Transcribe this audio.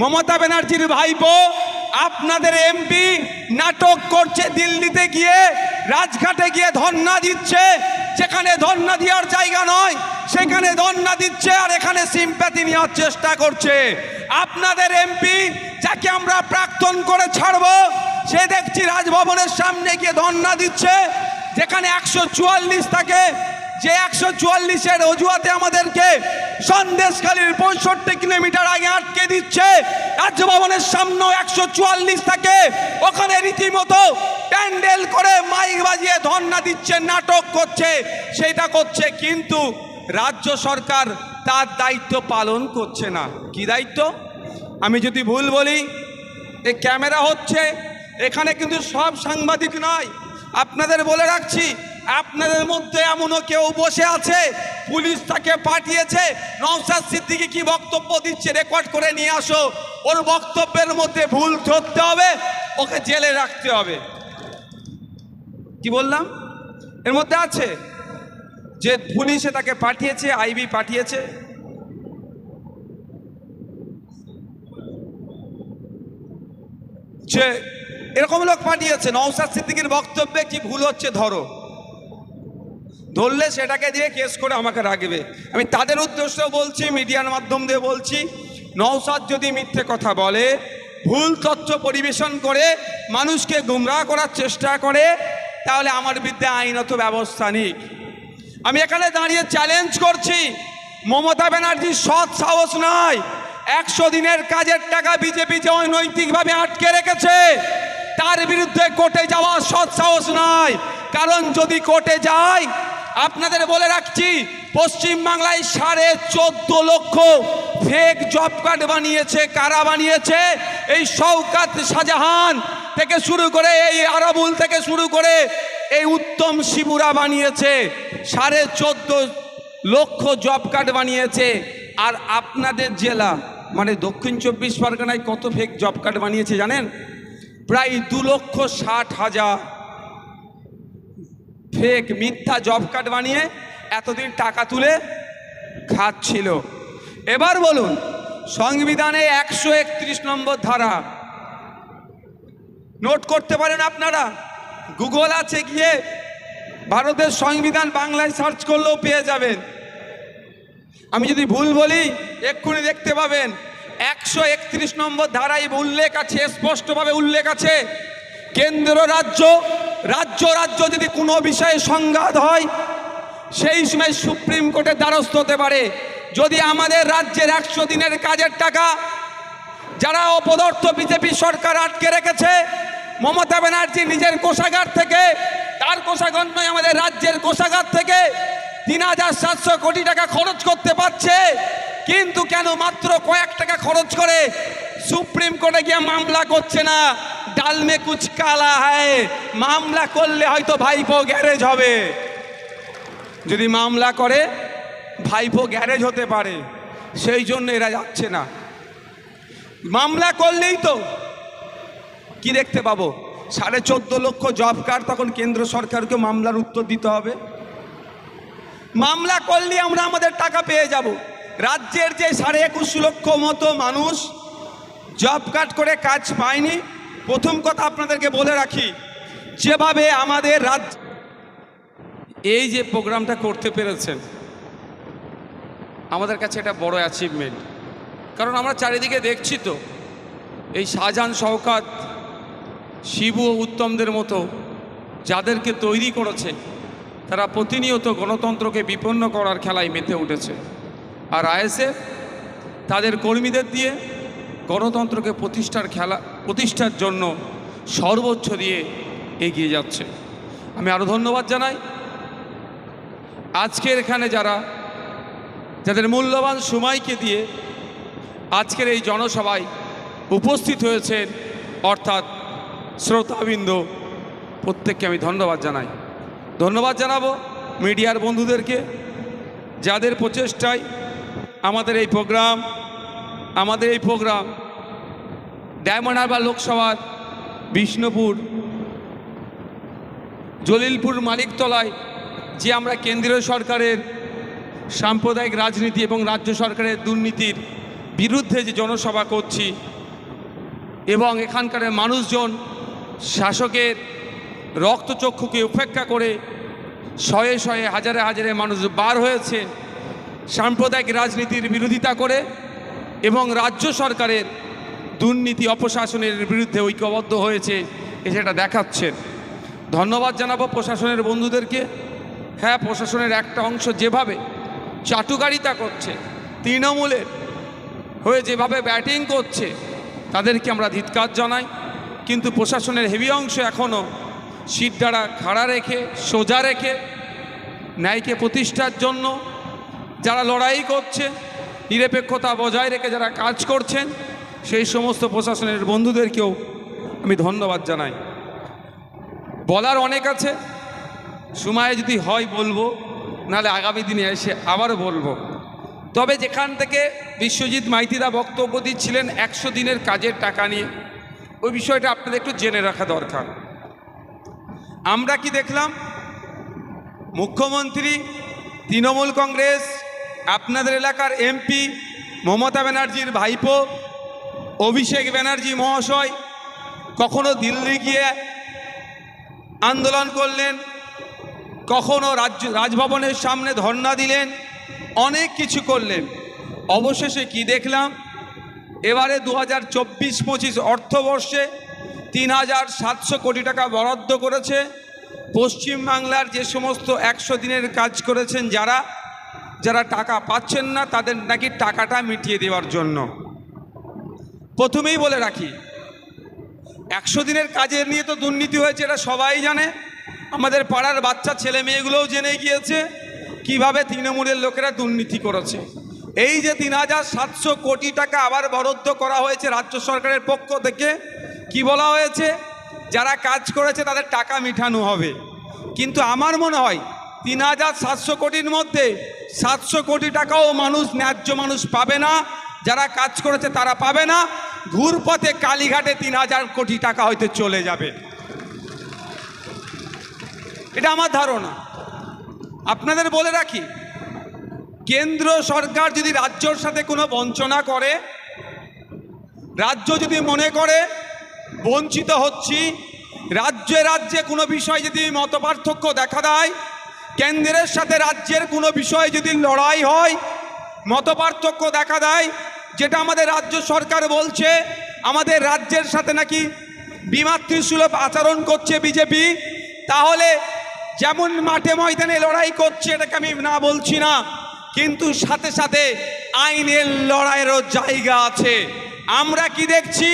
মমতা ব্যানার্জির ভাইপো আপনাদের এমপি নাটক করছে, দিল্লিতে গিয়ে রাজঘাটে গিয়ে ধর্ণা দিচ্ছে, যেখানে ধর্ণা দেওয়ার জায়গা নয় সেখানে ধর্ণা দিচ্ছে, আর এখানে সিম্প্যাথি নেওয়ার চেষ্টা করছে। আপনাদের এমপি যাকে আমরা প্রাক্তন করে ছাড়বো, সে দেখছি রাজভবনের সামনে গিয়ে ধর্ণা দিচ্ছে, যেখানে 144 থাকে, যে 144-এর অজুহাতে আমাদেরকে সন্দেশখালীর 65 কিলোমিটার আগে আটকে দিচ্ছে। রাজভবনের সামনেও 144 থাকে, ওখানে রীতিমতো প্যান্ডেল করে মাইক বাজিয়ে ধর্ণা দিচ্ছে, নাটক করছে, সেটা করছে, কিন্তু রাজ্য সরকার তার দায়িত্ব পালন করছে না। কি দায়িত্ব? আমি যদি ভুল বলি, এই ক্যামেরা হচ্ছে, এখানে কিন্তু সব সাংবাদিক নয়। আপনাদের বলে রাখছি, আপনাদের মধ্যে এমনও কেউ বসে আছে, পুলিশ তাকে পাঠিয়েছে, নওশাদ সিদ্দিকী কি বক্তব্য দিচ্ছে রেকর্ড করে নিয়ে আসো, ওর বক্তব্যের মধ্যে ভুল ধরতে হবে, ওকে জেলে রাখতে হবে। কি বললাম? এর মধ্যে আছে যে পুলিশে তাকে পাঠিয়েছে, আইবি পাঠিয়েছে। যে এরকম লোক পাঠিয়েছে, নওশাদ সিদ্দিকীর বক্তব্যে কি ভুল হচ্ছে ধরো, ধরলে সেটাকে দিয়ে কেস করে আমাকে রাখবে। আমি তাদের উদ্দেশ্যেও বলছি, মিডিয়ার মাধ্যম দিয়ে বলছি, নওশাদ যদি মিথ্যে কথা বলে, ভুল তথ্য পরিবেশন করে মানুষকে গুমরাহ করার চেষ্টা করে, তাহলে আমার বিরুদ্ধে আইনত ব্যবস্থা নিক। আমি এখানে দাঁড়িয়ে চ্যালেঞ্জ করছি, মমতা ব্যানার্জির সৎ সাহস নয়, 100 দিনের কাজের টাকা বিজেপি যে অনৈতিকভাবে আটকে রেখেছে, তার বিরুদ্ধে কোর্টে যাওয়া সৎ সাহস নয়। কারণ যদি কোর্টে যায়, আপনাদের বলে রাখছি, পশ্চিমবাংলায় 14.5 লক্ষ ফেক জব কার্ড বানিয়েছে। কারা বানিয়েছে? এই শওকত শাহজাহান থেকে শুরু করে, এই আরাবুল থেকে শুরু করে এই উত্তম শিবুরা বানিয়েছে। 14.5 লক্ষ জব কার্ড বানিয়েছে। আর আপনাদের জেলা মানে দক্ষিণ 24 পরগনায় কত ফেক জব কার্ড বানিয়েছে জানেন? প্রায় 2,60,000 ফেক মিথ্যা জব কার্ড বানিয়ে এতদিন টাকা তুলে খাচ্ছিল। এবার বলুন, সংবিধানে 131 নম্বর ধারা নোট করতে পারেন আপনারা, গুগল আছে, গিয়ে ভারতের সংবিধান বাংলায় সার্চ করলেও পেয়ে যাবেন। আমি যদি ভুল বলি এক্ষুনি দেখতে পাবেন। 131 নম্বর ধারায় উল্লেখ আছে, স্পষ্টভাবে উল্লেখ আছে, কেন্দ্র রাজ্য, রাজ্য রাজ্য যদি কোনো বিষয়ে সংঘাত হয়, সেই সময় সুপ্রিম কোর্টের দ্বারস্থ হতে পারে। যদি আমাদের রাজ্যের 100 দিনের কাজের টাকা যারা অপদার্থ বিজেপি সরকার আটকে রেখেছে, মমতা ব্যানার্জি নিজের কোষাগার থেকে, তার কোষাগার নয়, আমাদের রাজ্যের কোষাগার থেকে 3,700 কোটি টাকা খরচ করতে পারছে, কিন্তু কেন মাত্র কয়েক টাকা খরচ করে সুপ্রিম কোর্টে গিয়ে মামলা করছে না? ডাল মে কুছ কালা হ্যায়, মামলা করলে হয়তো ভাইপো গ্যারেজ হবে। যদি মামলা করে ভাইপো গ্যারেজ হতে পারে, সেই জন্য এরা যাচ্ছে না। মামলা করলেই তো কি দেখতে পাবো? 14.5 লক্ষ জব কার্ড, তখন কেন্দ্র সরকারকে মামলার উত্তর দিতে হবে। মামলা করলে আমরা আমাদের টাকা পেয়ে যাব। রাজ্যের যে 21.5 লক্ষ মতো মানুষ জব কার্ড করে কাজ পায়নি, প্রথম কথা আপনাদেরকে বলে রাখি, যেভাবে আমাদের রাজ্য এই যে প্রোগ্রামটা করতে পেরেছেন, আমাদের কাছে এটা বড় অ্যাচিভমেন্ট। কারণ আমরা চারিদিকে দেখছি তো, এই শাহজাহান, শওকত, শিবু ও উত্তমদের মতো যাদেরকে তৈরি করেছে, তারা প্রতিনিয়ত গণতন্ত্রকে বিপন্ন করার খেলায় মেতে উঠেছে। আর আইএসএফ তাদের কর্মীদের দিয়ে গণতন্ত্রকে প্রতিষ্ঠার জন্য সর্বোচ্চ দিয়ে এগিয়ে যাচ্ছে। আমি আরও ধন্যবাদ জানাই আজকের এখানে যাদের মূল্যবান সময়কে দিয়ে আজকের এই জনসভায় উপস্থিত হয়েছেন, অর্থাৎ শ্রোতাবৃন্দ, প্রত্যেককে আমি ধন্যবাদ জানাই। ধন্যবাদ জানাবো মিডিয়ার বন্ধুদেরকে, যাদের প্রচেষ্টায় আমাদের এই প্রোগ্রাম ডায়মন্ড হারবার লোকসভার বিষ্ণুপুর, জলিলপুর, মানিকতলায় যে আমরা কেন্দ্রীয় সরকারের সাম্প্রদায়িক রাজনীতি এবং রাজ্য সরকারের দুর্নীতির বিরুদ্ধে যে জনসভা করছি, এবং এখানকার মানুষজন শাসকের রক্তচক্ষুকে উপেক্ষা করে শয়ে শয়ে হাজারে হাজারে মানুষ বার হয়েছে সাম্প্রদায়িক রাজনীতির বিরোধিতা করে এবং রাজ্য সরকারের দুর্নীতি অপশাসনের বিরুদ্ধে ঐক্যবদ্ধ হয়েছে সেটা দেখাচ্ছেন। ধন্যবাদ জানাবো প্রশাসনের বন্ধুদেরকে। হ্যাঁ, প্রশাসনের একটা অংশ যেভাবে চাটুকারিতা করছে, তৃণমূলের হয়ে যেভাবে ব্যাটিং করছে, তাদেরকে আমরা ধিক্কার জানাই। কিন্তু প্রশাসনের হেভি অংশ এখনও শিরদাঁড়া খাড়া রেখে, সোজা রেখে, ন্যায়কে প্রতিষ্ঠার জন্য যারা লড়াই করছে, নিরপেক্ষতা বজায় রেখে যারা কাজ করছেন, সেই সমস্ত প্রশাসনের বন্ধুদেরকেও আমি ধন্যবাদ জানাই। বলার অনেক আছে, সময় যদি হয় বলবো, নাহলে আগামী দিনে এসে আবারও বলবো। তবে যেখান থেকে বিশ্বজিৎ মাইতিরা বক্তব্য দিচ্ছিলেন 100 দিনের কাজের টাকা নিয়ে, ওই বিষয়টা আপনাদের একটু জেনে রাখা দরকার। আমরা কি দেখলাম? মুখ্যমন্ত্রী, তৃণমূল কংগ্রেস, আপনাদের এলাকার এমপি মমতা ব্যানার্জির ভাইপো অভিষেক ব্যানার্জি মহাশয় কখনো দিল্লি গিয়ে আন্দোলন করলেন, কখনো রাজভবনের সামনে ধর্ণা দিলেন, অনেক কিছু করলেন। অবশেষে কি দেখলাম? এবারে 2024-25 অর্থবর্ষে 3700 কোটি টাকা বরাদ্দ করেছে পশ্চিমবাংলার যে সমস্ত 100 দিনের কাজ করেছেন যারা যারা টাকা পাচ্ছেন না, তাদের নাকি টাকাটা মিটিয়ে দেওয়ার জন্য। প্রথমেই বলে রাখি, 100 দিনের কাজের নিয়ে তো দুর্নীতি হয়েছে, এটা সবাই জানে। আমাদের পাড়ার বাচ্চা ছেলে মেয়েগুলোও জেনে গিয়েছে কিভাবে তৃণমূলের লোকেরা দুর্নীতি করেছে। এই যে 3700 কোটি টাকা আবার বরাদ্দ করা হয়েছে রাজ্য সরকারের পক্ষ থেকে, কি বলা হয়েছে? যারা কাজ করেছে তাদের টাকা মিঠানো হবে। কিন্তু আমার মনে হয় 3700 কোটির মধ্যে 700 কোটি টাকাও মানুষ, ন্যায্য মানুষ পাবে না। যারা কাজ করেছে তারা পাবে না। ঘুরপথে কালীঘাটে 3000 কোটি টাকা হয়তো চলে যাবে, এটা আমার ধারণা। আপনাদের বলে রাখি, কেন্দ্র সরকার যদি রাজ্যর সাথে কোনো বঞ্চনা করে, রাজ্য যদি মনে করে বঞ্চিত হচ্ছি, রাজ্যে রাজ্যে কোনো বিষয় যদি মতপার্থক্য দেখা দেয়, কেন্দ্রের সাথে রাজ্যের কোনো বিষয়ে যদি লড়াই হয়, মতপার্থক্য দেখা দেয়, যেটা আমাদের রাজ্য সরকার বলছে আমাদের রাজ্যের সাথে নাকি বিমাতৃসুলভ আচরণ করছে বিজেপি, তাহলে যেমন মাঠে ময়দানে লড়াই করছে, এটাকে আমি না বলছি না, কিন্তু সাথে সাথে আইনের লড়াইয়েরও জায়গা আছে। আমরা কি দেখছি?